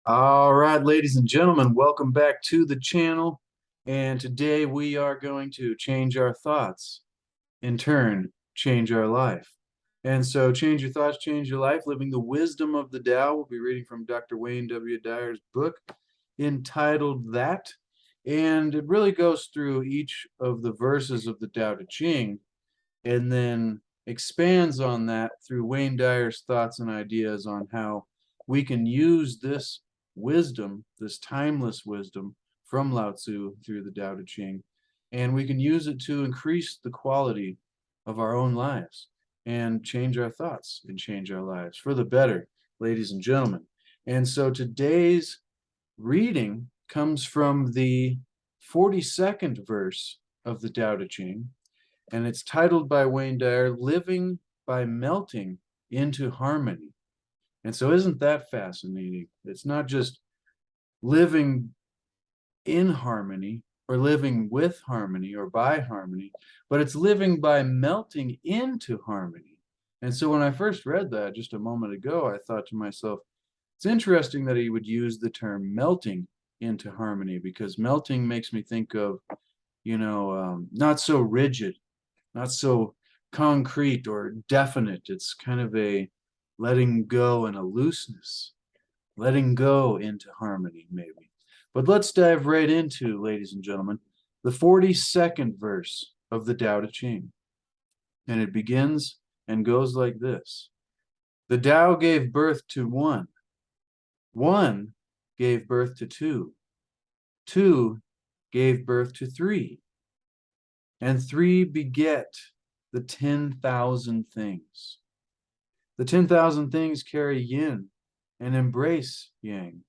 All right, ladies and gentlemen, welcome back to the channel. And today we are going to change our thoughts, in turn, change our life. And so, change your thoughts, change your life, living the wisdom of the Tao. We'll be reading from Dr. Wayne W. Dyer's book entitled That. And it really goes through each of the verses of the Tao Te Ching and then expands on that through Wayne Dyer's thoughts and ideas on how we can use this wisdom, this timeless wisdom from Lao-tzu through the Tao Te Ching, and we can use it to increase the quality of our own lives and change our thoughts and change our lives for the better, ladies and gentlemen. And so today's reading comes from the 42nd verse of the Tao Te Ching, and it's titled by Wayne Dyer, Living by Melting into Harmony. And so isn't that fascinating? It's not just living in harmony or living with harmony or by harmony, but it's living by melting into harmony. And so when I first read that just a moment ago, I thought to myself, it's interesting that he would use the term melting into harmony, because melting makes me think of, not so rigid, not so concrete or definite. It's kind of a letting go and a looseness, letting go into harmony, maybe. But let's dive right into, ladies and gentlemen, the 42nd verse of the Tao Te Ching. And it begins and goes like this. The Tao gave birth to one. One gave birth to two. Two gave birth to three. And three beget the 10,000 things. The 10,000 things carry yin and embrace yang.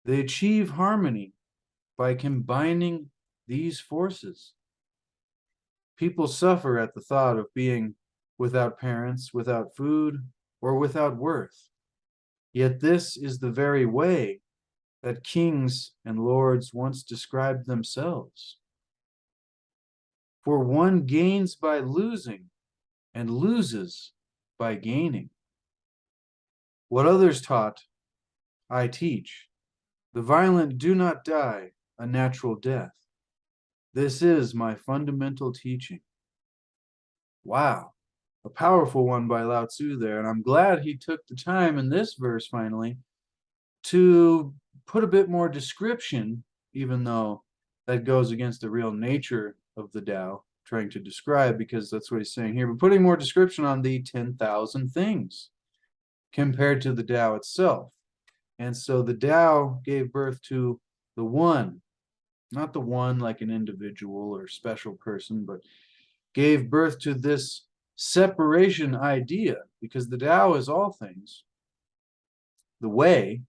They achieve harmony by combining these forces. People suffer at the thought of being without parents, without food, or without worth. Yet this is the very way that kings and lords once described themselves. For one gains by losing and loses by gaining. What others taught, I teach. The violent do not die a natural death. This is my fundamental teaching. Wow, a powerful one by Lao-tzu there. And I'm glad he took the time in this verse finally to put a bit more description, even though that goes against the real nature of the Tao, trying to describe, because that's what he's saying here, but putting more description on the 10,000 things compared to the Tao itself. And so the Tao gave birth to the one, not the one like an individual or special person, but gave birth to this separation idea, because the Tao is all things, the way.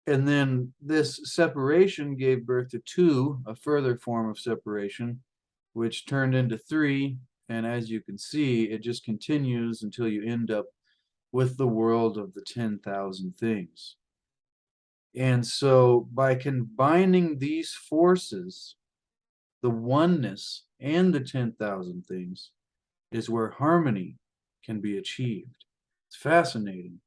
And then this separation gave birth to two, a further form of separation, which turned into three. And as you can see, it just continues until you end up with the world of the 10,000 things. And so by combining these forces, the oneness and the 10,000 things is where harmony can be achieved. It's fascinating.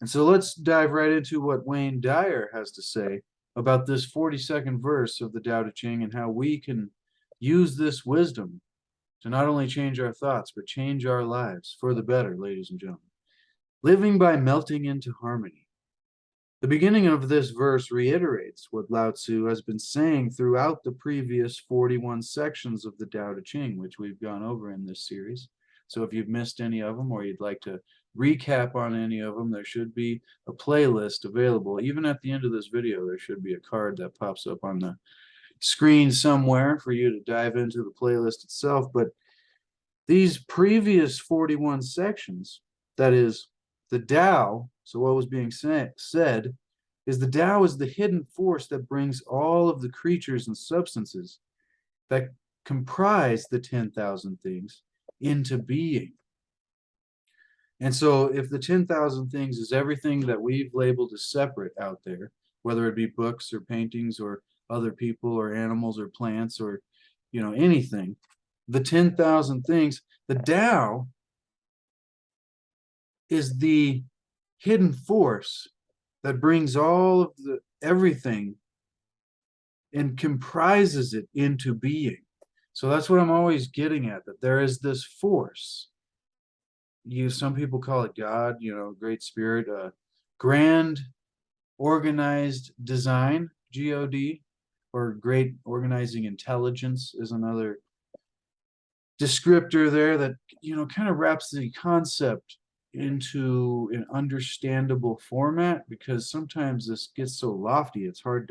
And so let's dive right into what Wayne Dyer has to say about this 42nd verse of the Tao Te Ching, and how we can use this wisdom to not only change our thoughts, but change our lives for the better, ladies and gentlemen. Living by melting into harmony. The beginning of this verse reiterates what Lao-tzu has been saying throughout the previous 41 sections of the Tao Te Ching, which we've gone over in this series. So if you've missed any of them, or you'd like to recap on any of them, there should be a playlist available. Even at the end of this video, there should be a card that pops up on the screen somewhere for you to dive into the playlist itself. But these previous 41 sections, that is the Tao, so what was being said is the Tao is the hidden force that brings all of the creatures and substances that comprise the 10,000 things into being. And so if the 10,000 things is everything that we've labeled as separate out there, whether it be books or paintings or other people or animals or plants or, anything, the 10,000 things, the Tao is the hidden force that brings all of the everything and comprises it into being. So that's what I'm always getting at, that there is this force. Some people call it God, great spirit, grand organized design, God, or great organizing intelligence is another descriptor there that kind of wraps the concept into an understandable format, because sometimes this gets so lofty it's hard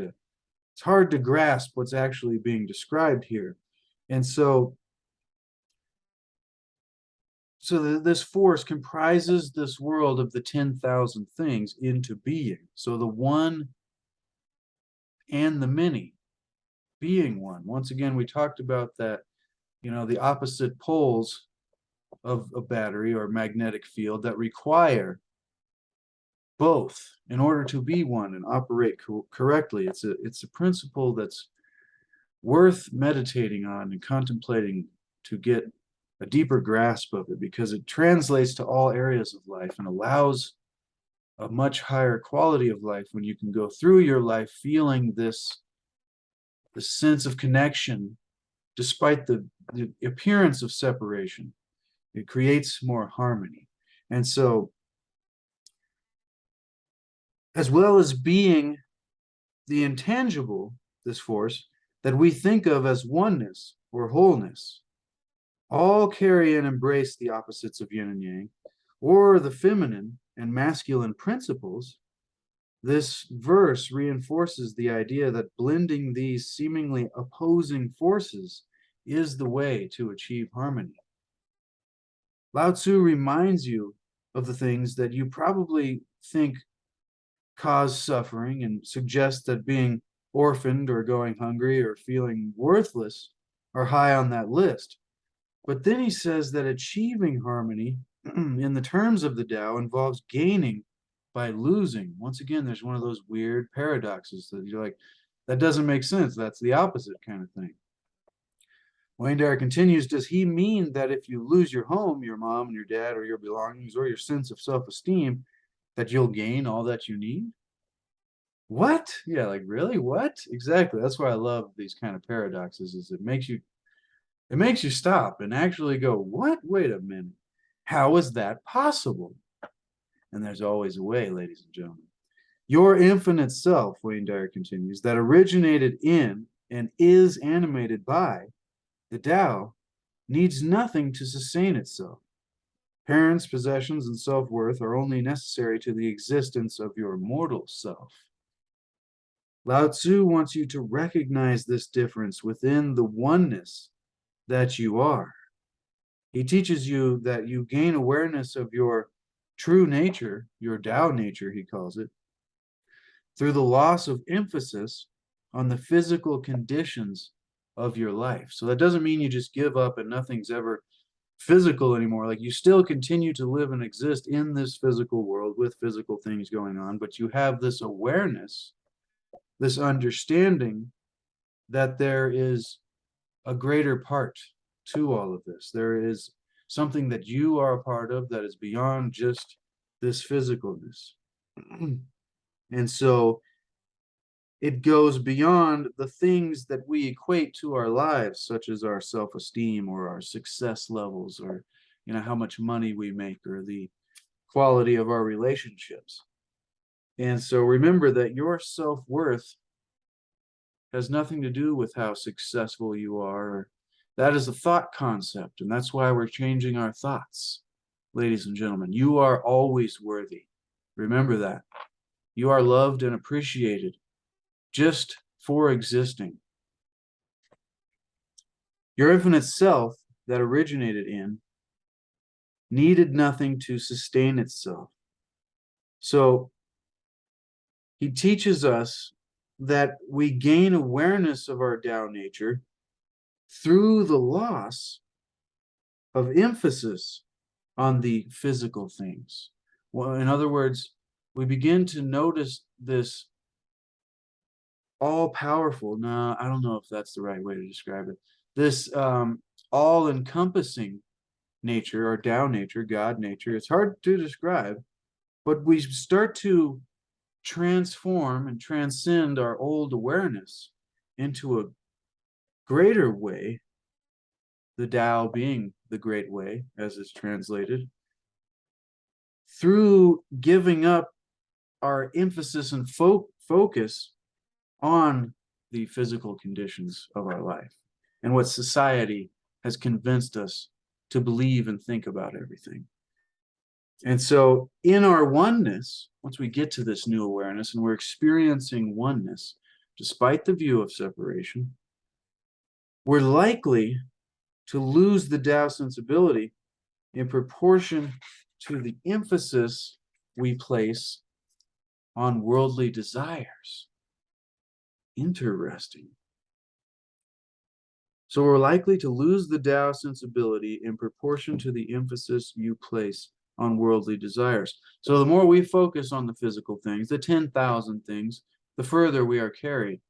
to grasp what's actually being described here. And this force comprises this world of the 10,000 things into being. So the one and the many being one. Once again, we talked about that, the opposite poles of a battery or magnetic field that require both in order to be one and operate correctly. It's a principle that's worth meditating on and contemplating to get a deeper grasp of it, because it translates to all areas of life and allows a much higher quality of life when you can go through your life feeling this sense of connection despite the appearance of separation. It creates more harmony. And so, as well as being the intangible, this force that we think of as oneness or wholeness, all carry and embrace the opposites of yin and yang, or the feminine and masculine principles. This verse reinforces the idea that blending these seemingly opposing forces is the way to achieve harmony. Lao-tzu reminds you of the things that you probably think cause suffering and suggests that being orphaned or going hungry or feeling worthless are high on that list. But then he says that achieving harmony in the terms of the Tao involves gaining by losing. Once again, there's one of those weird paradoxes that you're like, that doesn't make sense. That's the opposite kind of thing. Dyer continues, does he mean that if you lose your home, your mom and your dad, or your belongings, or your sense of self-esteem, that you'll gain all that you need? What? Yeah, like really? What? Exactly. That's why I love these kind of paradoxes, is it makes you stop and actually go, what? Wait a minute. How is that possible? And there's always a way, ladies and gentlemen. Your infinite self, Dyer continues, that originated in and is animated by the Tao, needs nothing to sustain itself. Parents, possessions, and self-worth are only necessary to the existence of your mortal self. Lao-tzu wants you to recognize this difference within the oneness that you are. He teaches you that you gain awareness of your true nature, your Tao nature, he calls it, through the loss of emphasis on the physical conditions of your life. So that doesn't mean you just give up and nothing's ever physical anymore. Like, you still continue to live and exist in this physical world with physical things going on, but you have this awareness, this understanding that there is a greater part to all of this. There is something that you are a part of that is beyond just this physicalness. And so it goes beyond the things that we equate to our lives, such as our self-esteem or our success levels, or how much money we make, or the quality of our relationships. And so remember that your self-worth has nothing to do with how successful you are. That is a thought concept, and that's why we're changing our thoughts. Ladies and gentlemen, you are always worthy. Remember that. You are loved and appreciated just for existing. Your infinite self that originated in needed nothing to sustain itself. So he teaches us that we gain awareness of our Tao nature through the loss of emphasis on the physical things. Well, in other words, we begin to notice this all-powerful, no, I don't know if that's the right way to describe it, this all-encompassing nature, or Tao nature, God nature. It's hard to describe, but we start to transform and transcend our old awareness into a greater way, the Tao being the great way, as it's translated, through giving up our emphasis and focus on the physical conditions of our life and what society has convinced us to believe and think about everything. And so in our oneness, once we get to this new awareness and we're experiencing oneness, despite the view of separation, we're likely to lose the Tao sensibility in proportion to the emphasis we place on worldly desires. Interesting. So we're likely to lose the Tao sensibility in proportion to the emphasis you place on worldly desires. So the more we focus on the physical things, the 10,000 things, the further we are carried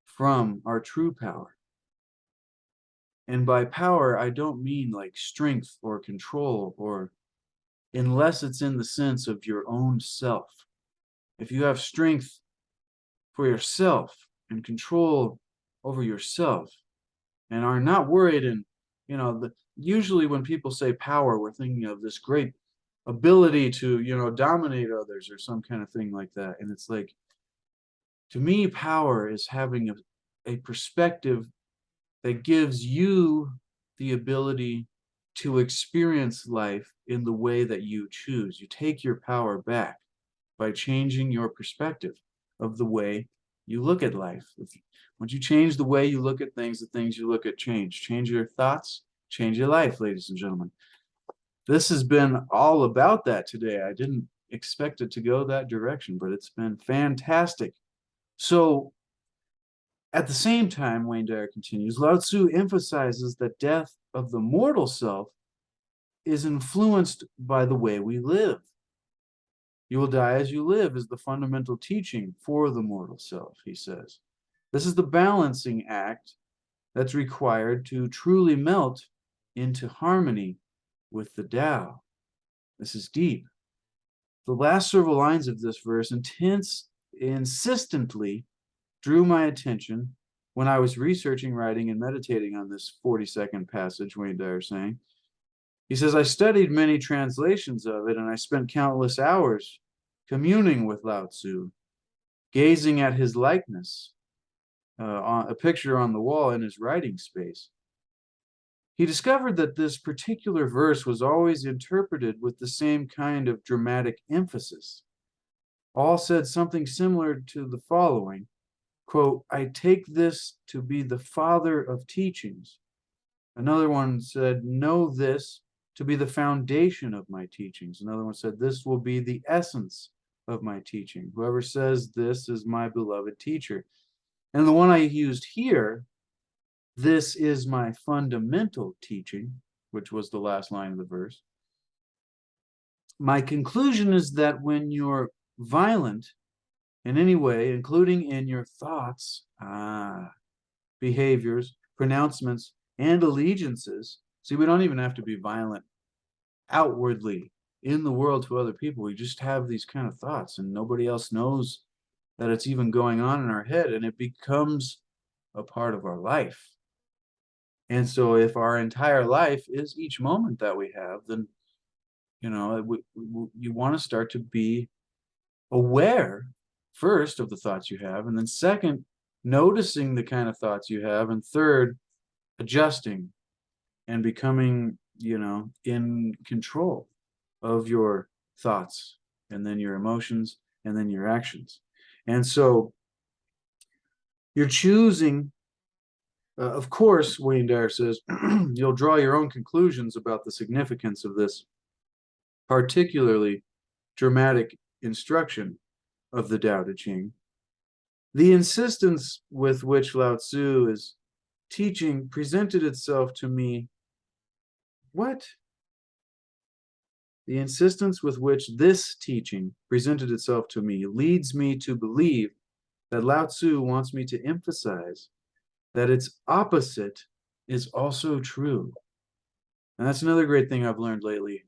from our true power. And by power, I don't mean like strength or control, or unless it's in the sense of your own self. If you have strength for yourself and control over yourself and are not worried, and usually when people say power, we're thinking of this great ability to dominate others or some kind of thing like that. And it's like, to me, power is having a perspective that gives you the ability to experience life in the way that you choose. You take your power back by changing your perspective of the way you look at life. Once you change the way you look at things, the things you look at change. Change your thoughts, change your life, ladies and gentlemen. This has been all about that today. I didn't expect it to go that direction, but it's been fantastic. So at the same time, Wayne Dyer continues, Lao-tzu emphasizes that death of the mortal self is influenced by the way we live. You will die as you live is the fundamental teaching for the mortal self, he says. This is the balancing act that's required to truly melt into harmony with the Tao. This is deep. The last several lines of this verse insistently drew my attention when I was researching, writing, and meditating on this 42nd passage, Wayne Dyer saying. He says, I studied many translations of it, and I spent countless hours communing with Lao-tzu, gazing at his likeness, a picture on the wall in his writing space. He discovered that this particular verse was always interpreted with the same kind of dramatic emphasis. All said something similar to the following, quote, I take this to be the father of teachings. Another one said, know this to be the foundation of my teachings. Another one said, this will be the essence of my teaching. Whoever says this is my beloved teacher. And the one I used here, this is my fundamental teaching, which was the last line of the verse. My conclusion is that when you're violent in any way, including in your thoughts, behaviors, pronouncements, and allegiances, see, we don't even have to be violent outwardly in the world to other people. We just have these kind of thoughts and nobody else knows that it's even going on in our head, and it becomes a part of our life. And so if our entire life is each moment that we have, then you want to start to be aware first of the thoughts you have, and then second, noticing the kind of thoughts you have, and third, adjusting and becoming in control of your thoughts, and then your emotions, and then your actions. And so you're choosing, of course, Wayne Dyer says, you'll draw your own conclusions about the significance of this particularly dramatic instruction of the Tao Te Ching. The insistence with which Lao-tzu is teaching presented itself to me. What? The insistence with which this teaching presented itself to me leads me to believe that Lao-tzu wants me to emphasize that its opposite is also true. And that's another great thing I've learned lately.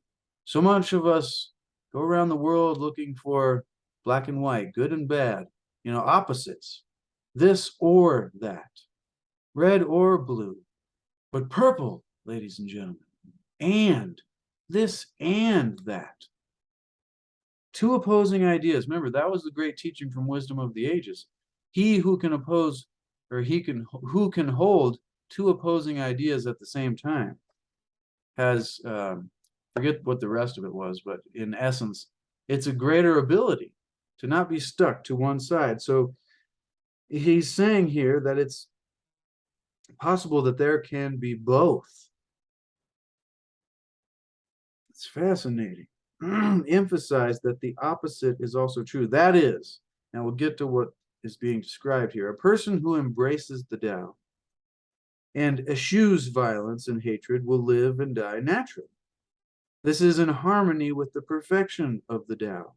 So much of us go around the world looking for black and white, good and bad, opposites, this or that, red or blue, but purple, ladies and gentlemen, and this and that. Two opposing ideas. Remember, that was the great teaching from Wisdom of the Ages. He who can oppose, or who can hold two opposing ideas at the same time has, forget what the rest of it was, but in essence, it's a greater ability to not be stuck to one side. So he's saying here that it's possible that there can be both. It's fascinating. Emphasize that the opposite is also true. That is, now we'll get to what is being described here. A person who embraces the Tao and eschews violence and hatred will live and die naturally. This is in harmony with the perfection of the Tao.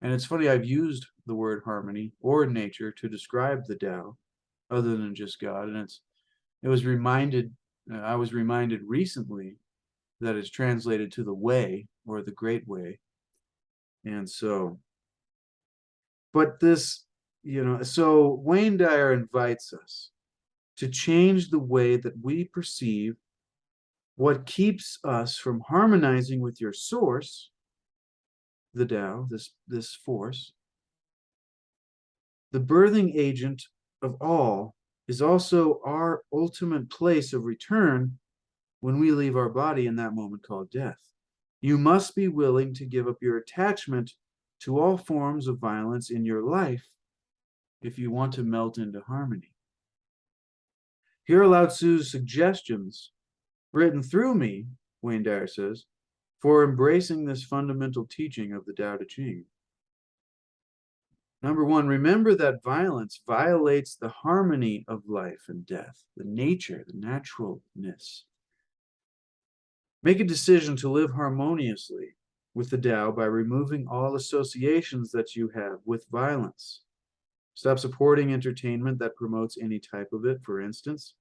And it's funny, I've used the word harmony or nature to describe the Tao other than just God. And I was reminded recently that it's translated to the way or the great way. And so, but this, so Wayne Dyer invites us to change the way that we perceive what keeps us from harmonizing with your source, the Tao, this force. The birthing agent of all is also our ultimate place of return when we leave our body in that moment called death. You must be willing to give up your attachment to all forms of violence in your life if you want to melt into harmony. Here are Lao-tzu's suggestions, written through me, Wayne Dyer says, for embracing this fundamental teaching of the Tao Te Ching. Number one, remember that violence violates the harmony of life and death, the nature, the naturalness. Make a decision to live harmoniously with the Tao by removing all associations that you have with violence. Stop supporting entertainment that promotes any type of it, for instance.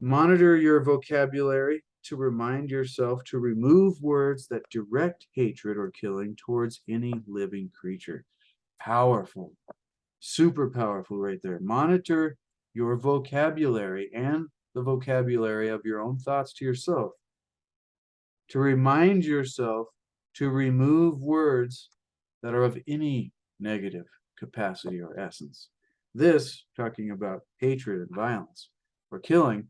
Monitor your vocabulary to remind yourself to remove words that direct hatred or killing towards any living creature. Powerful, super powerful right there. Monitor your vocabulary and the vocabulary of your own thoughts to yourself, to remind yourself to remove words that are of any negative capacity or essence. This, talking about hatred and violence or killing,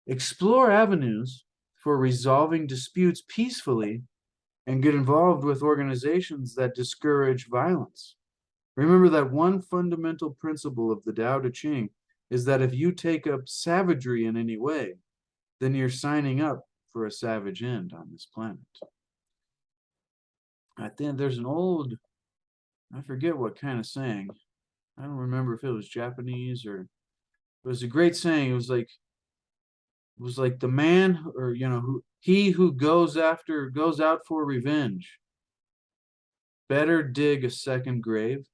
explore avenues for resolving disputes peacefully and get involved with organizations that discourage violence. Remember that one fundamental principle of the Tao Te Ching is that if you take up savagery in any way, then you're signing up for a savage end on this planet. I think there's an old, I forget what kind of saying. I don't remember if it was Japanese or it was a great saying. It was like the man, or who goes out for revenge, better dig a second grave,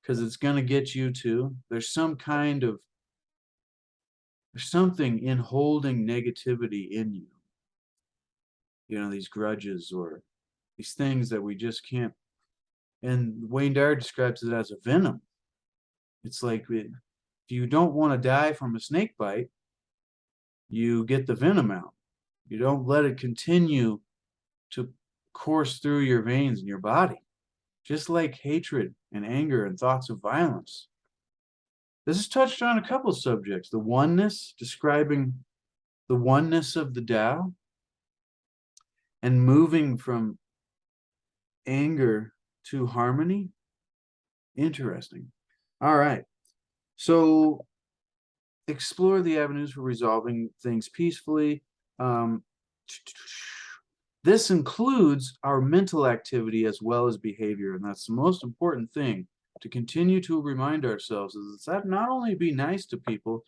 because it's going to get you too. There's something in holding negativity in you. These grudges or these things that we just can't. And Wayne Dyer describes it as a venom. It's like if you don't want to die from a snake bite, you get the venom out. You don't let it continue to course through your veins in your body. Just like hatred and anger and thoughts of violence. This is touched on a couple of subjects. The oneness, describing the oneness of the Tao, and moving from anger to harmony. Interesting. All right. So explore the avenues for resolving things peacefully. This includes our mental activity as well as behavior, and that's the most important thing to continue to remind ourselves, is that not only be nice to people,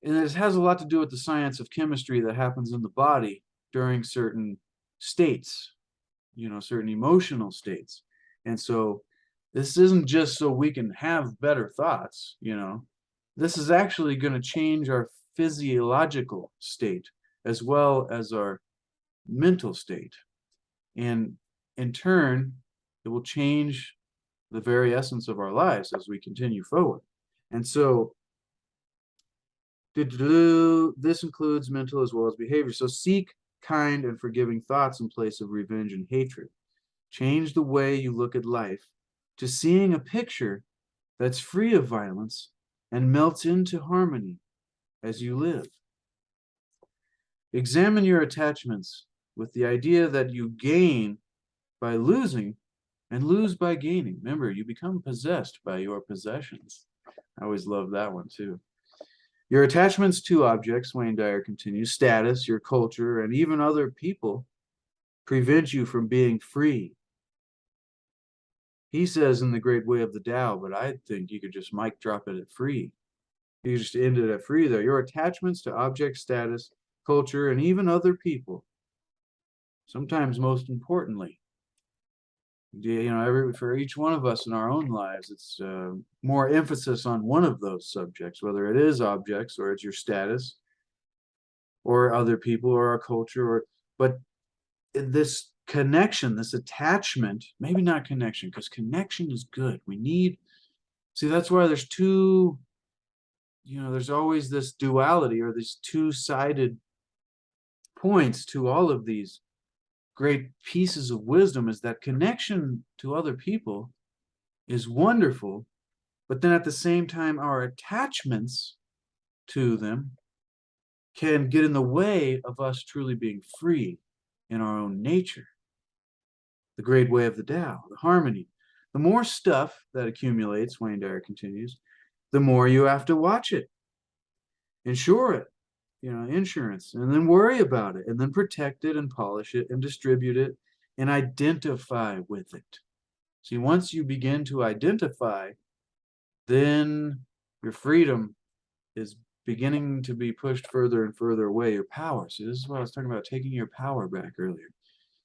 and it has a lot to do with the science of chemistry that happens in the body during certain states, certain emotional states. And so this isn't just so we can have better thoughts, this is actually going to change our physiological state as well as our mental state. And in turn, it will change the very essence of our lives as we continue forward. And so this includes mental as well as behavior. So seek kind and forgiving thoughts in place of revenge and hatred. Change the way you look at life to seeing a picture that's free of violence and melts into harmony as you live. Examine your attachments with the idea that you gain by losing and lose by gaining. Remember, you become possessed by your possessions. I always love that one too. Your attachments to objects, Wayne Dyer continues, status, your culture, and even other people prevent you from being free. He says in The Great Way of the Tao, but I think you could just mic drop it at free. You could just end it at free there. Your attachments to object, status, culture, and even other people. Sometimes most importantly, for each one of us in our own lives, it's more emphasis on one of those subjects, whether it is objects or it's your status or other people or our culture, but this connection, this attachment, maybe not connection, because connection is good. That's why there's there's always this duality or these two-sided points to all of these great pieces of wisdom, is that connection to other people is wonderful, but then at the same time, our attachments to them can get in the way of us truly being free in our own nature. The great way of the Tao, the harmony. The more stuff that accumulates, Wayne Dyer continues, the more you have to watch it, insure it, insurance, and then worry about it, and then protect it and polish it and distribute it and identify with it. See, once you begin to identify, then your freedom is beginning to be pushed further and further away, your power. See, this is what I was talking about, taking your power back earlier.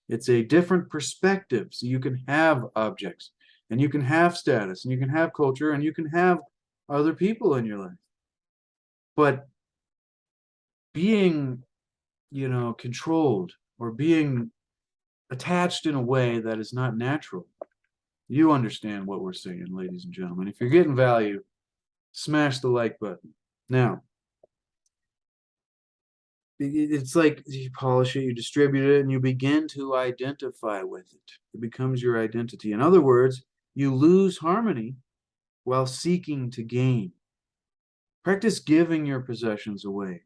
It's a different perspective. So you can have objects, and you can have status, and you can have culture, and you can have other people in your life. But being, controlled or being attached in a way that is not natural, you understand what we're saying, ladies and gentlemen. If you're getting value, smash the like button. Now, it's like you polish it, you distribute it, and you begin to identify with it. It becomes your identity. In other words, you lose harmony while seeking to gain. Practice giving your possessions away,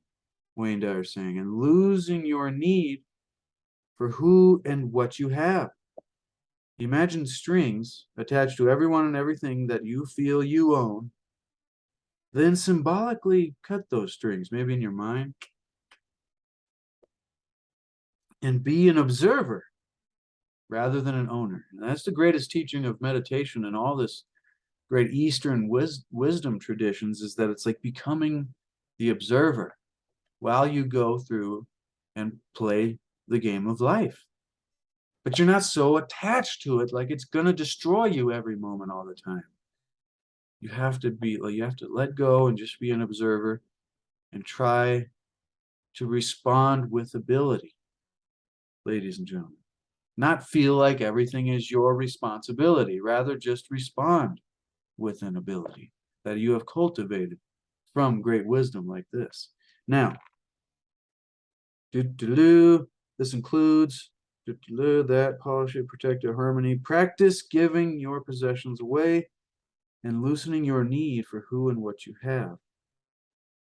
Wayne Dyer is saying, and losing your need for who and what you have. Imagine strings attached to everyone and everything that you feel you own. Then symbolically cut those strings, maybe in your mind, and be an observer rather than an owner. And that's the greatest teaching of meditation and all this great Eastern wisdom traditions, is that it's like becoming the observer while you go through and play the game of life. But you're not so attached to it like it's going to destroy you every moment all the time. You have to let go and just be an observer and try to respond with ability, ladies and gentlemen. Not feel like everything is your responsibility. Rather, just respond with an ability that you have cultivated from great wisdom like this. Now, this includes that polish it, protect your harmony. Practice giving your possessions away and loosening your need for who and what you have.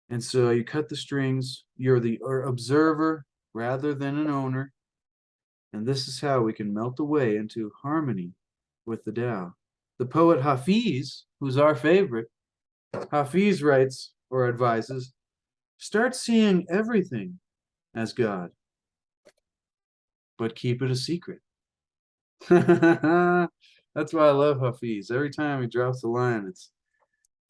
And so you cut the strings. You're the observer rather than an owner. And this is how we can melt away into harmony with the Tao. The poet Hafiz, who's our favorite, Hafiz writes or advises, start seeing everything as God, but keep it a secret. That's why I love Hafiz. Every time he drops a line, it's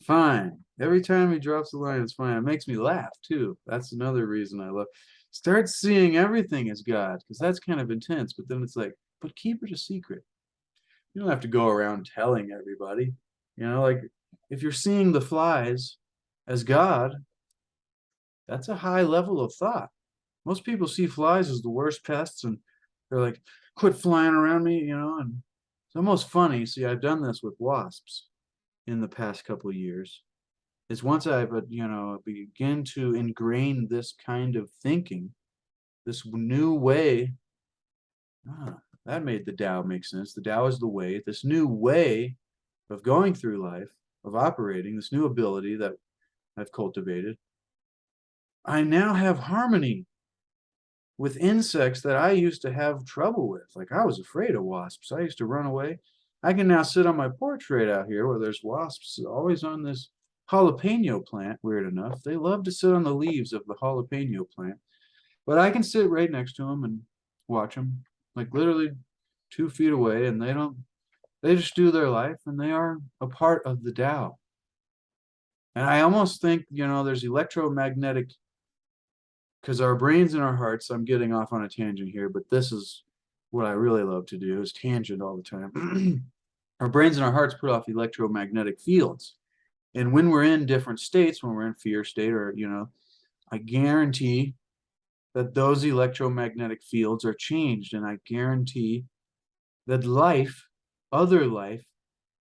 fine. Every time he drops a line, it's fine. It makes me laugh too. That's another reason I love. Start seeing everything as God, because that's kind of intense. But then it's like, but keep it a secret. You don't have to go around telling everybody. Like if you're seeing the flies as God, that's a high level of thought. Most people see flies as the worst pests and They're like, quit flying around me, and it's almost funny. See, I've done this with wasps in the past couple of years. Is once I've, begin to ingrain this kind of thinking, this new way, that made the Tao make sense. The Tao is the way, this new way of going through life, of operating, this new ability that I've cultivated. I now have harmony with insects that I used to have trouble with. Like I was afraid of wasps. I used to run away. I can now sit on my porch right out here where there's wasps always on this jalapeno plant, weird enough. They love to sit on the leaves of the jalapeno plant. But I can sit right next to them and watch them, like literally 2 feet away, and they just do their life, and they are a part of the Tao. And I almost think, there's electromagnetic, because our brains and our hearts, I'm getting off on a tangent here, but this is what I really love to do, is tangent all the time. Our brains and our hearts put off electromagnetic fields. And when we're in different states, when we're in fear state, or, I guarantee that those electromagnetic fields are changed. And I guarantee that other life,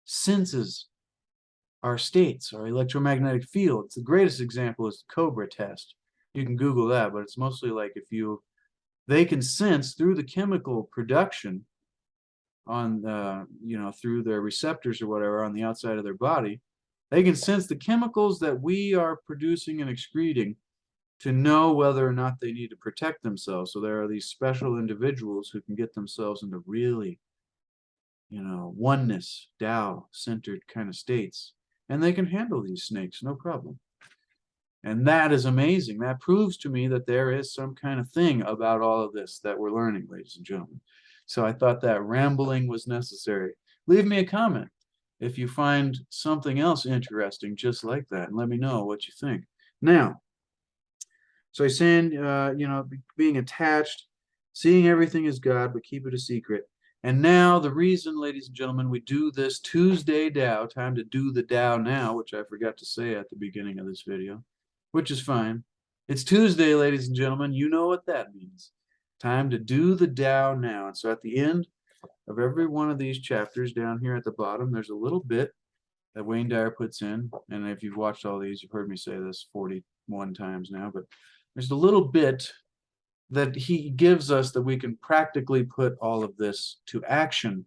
senses our states, our electromagnetic fields. The greatest example is the Cobra test. You can Google that, but it's mostly like they can sense through the chemical production on, through their receptors or whatever on the outside of their body. They can sense the chemicals that we are producing and excreting to know whether or not they need to protect themselves. So there are these special individuals who can get themselves into really, oneness, Tao-centered kind of states. And they can handle these snakes, no problem. And that is amazing. That proves to me that there is some kind of thing about all of this that we're learning, ladies and gentlemen. So I thought that rambling was necessary. Leave me a comment if you find something else interesting just like that, and let me know what you think. Now, so he's saying, being attached, seeing everything as God, but keep it a secret. And now the reason, ladies and gentlemen, we do this Tuesday Tao, time to do the Tao now, which I forgot to say at the beginning of this video, which is fine. It's Tuesday, ladies and gentlemen. You know what that means. Time to do the Tao now. And so at the end of every one of these chapters down here at the bottom, there's a little bit that Wayne Dyer puts in. And if you've watched all these, you've heard me say this 41 times now, but there's a little bit that he gives us that we can practically put all of this to action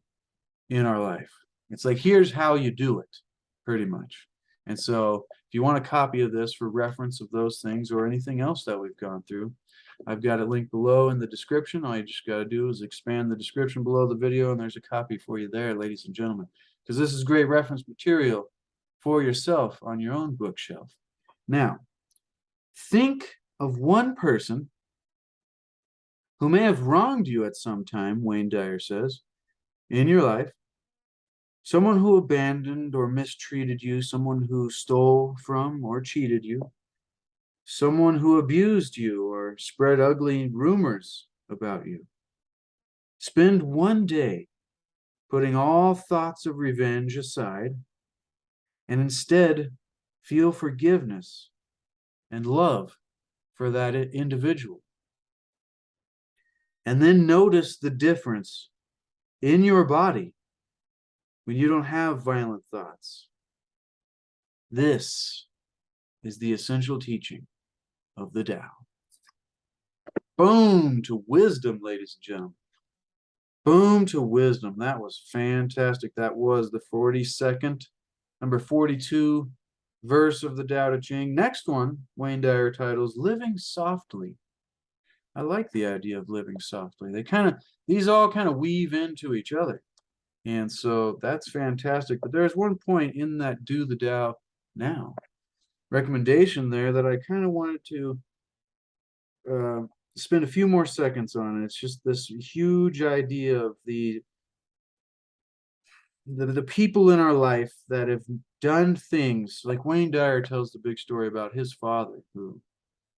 in our life. It's like, here's how you do it, pretty much. And so if you want a copy of this for reference of those things or anything else that we've gone through, I've got it linked below in the description. All you just got to do is expand the description below the video, and there's a copy for you there, ladies and gentlemen, because this is great reference material for yourself on your own bookshelf. Now, think of one person who may have wronged you at some time, Wayne Dyer says, in your life. Someone who abandoned or mistreated you, someone who stole from or cheated you, someone who abused you or spread ugly rumors about you. Spend one day putting all thoughts of revenge aside and instead feel forgiveness and love for that individual. And then notice the difference in your body when you don't have violent thoughts. This is the essential teaching of the Tao. Boom to wisdom, ladies and gentlemen. Boom to wisdom. That was fantastic. That was the 42nd, number 42 verse of the Tao Te Ching. Next one, Wayne Dyer titles Living Softly. I like the idea of living softly. These all kind of weave into each other. And so that's fantastic. But there's one point in that do the Tao now recommendation there that I kind of wanted to spend a few more seconds on. It's just this huge idea of the people in our life that have done things like Wayne Dyer tells the big story about his father who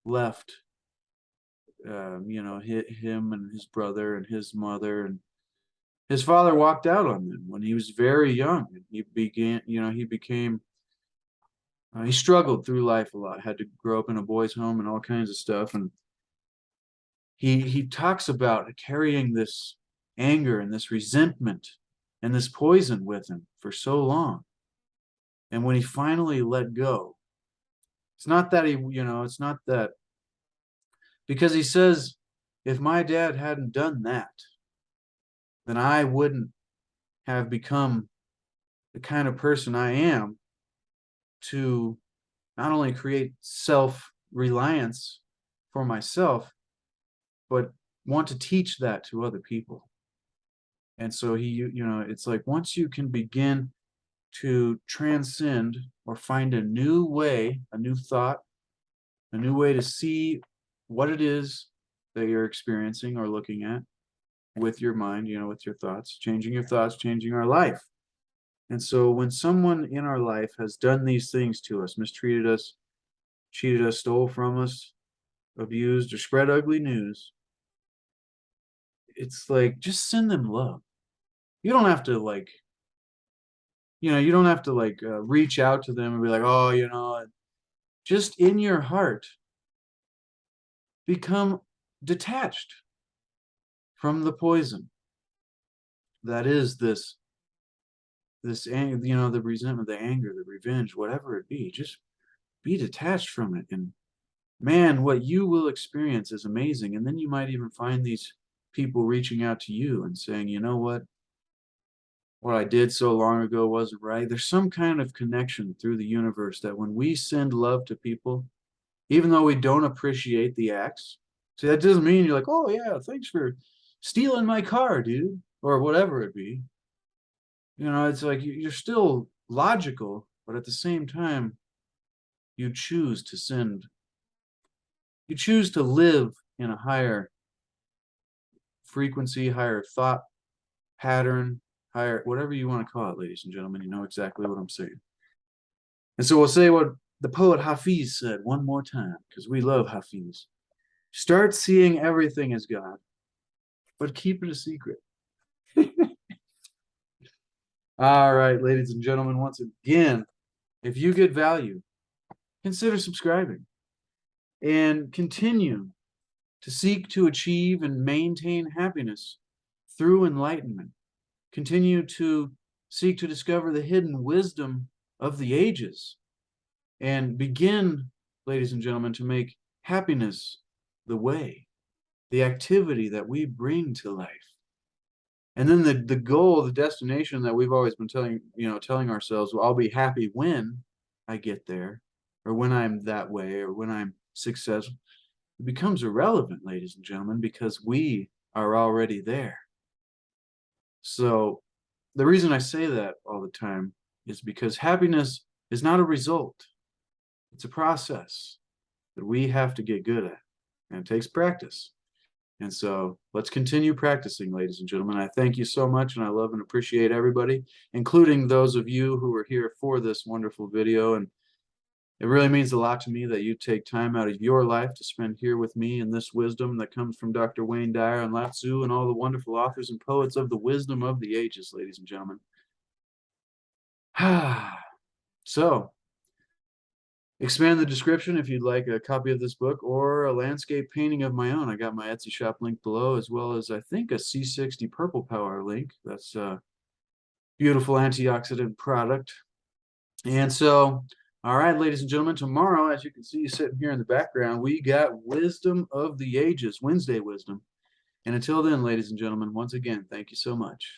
left him and his brother and his mother, and his father walked out on them when he was very young. He struggled through life a lot, had to grow up in a boys' home and all kinds of stuff. And he talks about carrying this anger and this resentment and this poison with him for so long. And when he finally let go, it's not that it's not that, because he says, if my dad hadn't done that, then I wouldn't have become the kind of person I am to not only create self-reliance for myself, but want to teach that to other people. And so it's like once you can begin to transcend or find a new way, a new thought, a new way to see what it is that you're experiencing or looking at with your mind, with your thoughts, changing our life. And so when someone in our life has done these things to us, mistreated us, cheated us, stole from us, abused, or spread ugly news, it's like, just send them love. You don't have to reach out to them and be like, oh, just in your heart, become detached from the poison that is this anger, the resentment, the anger, the revenge, whatever it be. Just be detached from it, and man, what you will experience is amazing. And then you might even find these people reaching out to you and saying, you know what I did so long ago wasn't right. There's some kind of connection through the universe that when we send love to people, even though we don't appreciate the acts, see, that doesn't mean you're like, oh yeah, thanks for stealing my car, dude, or whatever it be. It's like you're still logical, but at the same time, you choose to send, you choose to live in a higher frequency, higher thought pattern, higher, whatever you want to call it, ladies and gentlemen. You know exactly what I'm saying. And so we'll say what the poet Hafiz said one more time, because we love Hafiz. Start seeing everything as God, but keep it a secret. All right, ladies and gentlemen, once again, if you get value, consider subscribing and continue to seek to achieve and maintain happiness through enlightenment. Continue to seek to discover the hidden wisdom of the ages and begin, ladies and gentlemen, to make happiness the way, the activity that we bring to life. And then the goal, the destination that we've always been telling ourselves, well, I'll be happy when I get there, or when I'm that way, or when I'm successful. It becomes irrelevant, ladies and gentlemen, because we are already there. So the reason I say that all the time is because happiness is not a result. It's a process that we have to get good at, and it takes practice. And so let's continue practicing, ladies and gentlemen. I thank you so much, and I love and appreciate everybody, including those of you who are here for this wonderful video. And it really means a lot to me that you take time out of your life to spend here with me in this wisdom that comes from Dr. Wayne Dyer and Lao-tzu and all the wonderful authors and poets of the wisdom of the ages, ladies and gentlemen. So, expand the description if you'd like a copy of this book or a landscape painting of my own. I got my Etsy shop link below, as well as I think a C60 Purple Power link. That's a beautiful antioxidant product. And so, all right, ladies and gentlemen, tomorrow, as you can see sitting here in the background, we got Wisdom of the Ages, Wednesday Wisdom. And until then, ladies and gentlemen, once again, thank you so much.